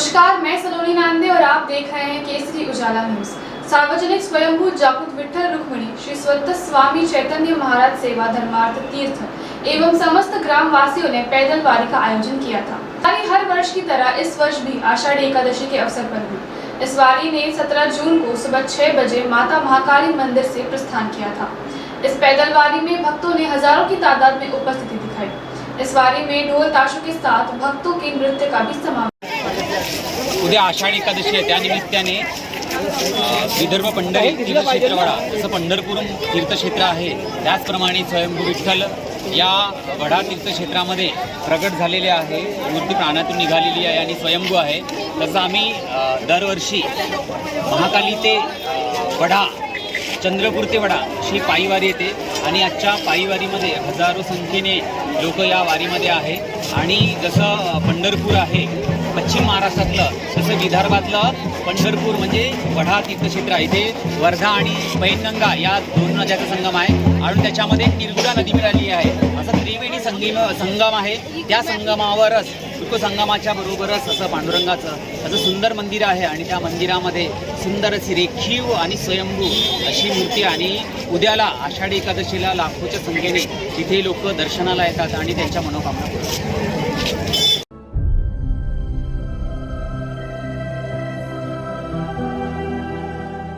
नमस्कार, मैं सलोनी नांदे और आप देख रहे हैं केसरी उजाला न्यूज। सार्वजनिक स्वयंभू जागृत विठ्ठल रुक्मिणी श्री स्वत स्वामी चैतन्य महाराज सेवा धर्मार्थ तीर्थ एवं समस्त ग्रामवासियों ने पैदल वारी का आयोजन किया था। वारी हर वर्ष की तरह इस वर्ष भी आषाढ़ी एकादशी के अवसर पर हुई। इस वारी ने 17 जून को सुबह 6 बजे माता महाकाली मंदिर से प्रस्थान किया था। इस पैदल वारी में भक्तों ने हजारों की तादाद में उपस्थिति दिखाई। इस वारी में ढोल ताशों के साथ भक्तों के नृत्य का भी समावेश। उद्या आषाढी एकादशी आहे, त्यानिमित्ताने विदर्भ पंढरी तीर्थक्षेत्रवडा जसं पंढरपूर तीर्थक्षेत्र आहे त्याचप्रमाणे स्वयंभू विठ्ठल या वडा तीर्थक्षेत्रामध्ये प्रगट झालेले आहे। मूर्ती प्राणातून निघालेली आहे आणि स्वयंभू आहे। तसं आम्ही दरवर्षी महाकाली ते वडा, चंद्रपूर ते वडा अशी पायीवारी येते आणि आजच्या पायीवारीमध्ये हजारो संख्येने लोक या वारीमध्ये आहे। आणि जसं पंढरपूर आहे पश्चिम महाराष्ट्रातलं, तसं विदर्भातलं पंढरपूर म्हणजे वडा तीर्थक्षेत्र आहे। इथे वर्धा आणि पैनगंगा या दोन नद्याचा संगम आहे आणि त्याच्यामध्ये निर्गुडा नदी मिळाली आहे। असं त्रिवेणी संगम आहे। त्या संगमावरच संगमाच्या बरोबरच असं पांडुरंगाचं असं सुंदर मंदिर आहे आणि त्या मंदिरामध्ये सुंदर अशी रेखीव आणि स्वयंभू अशी मूर्ती। आणि उद्याला आषाढी एकादशीला लाखोच्या संख्येने तिथे लोक दर्शनाला येतात आणि त्यांच्या मनोकामना पूर्ण करतात।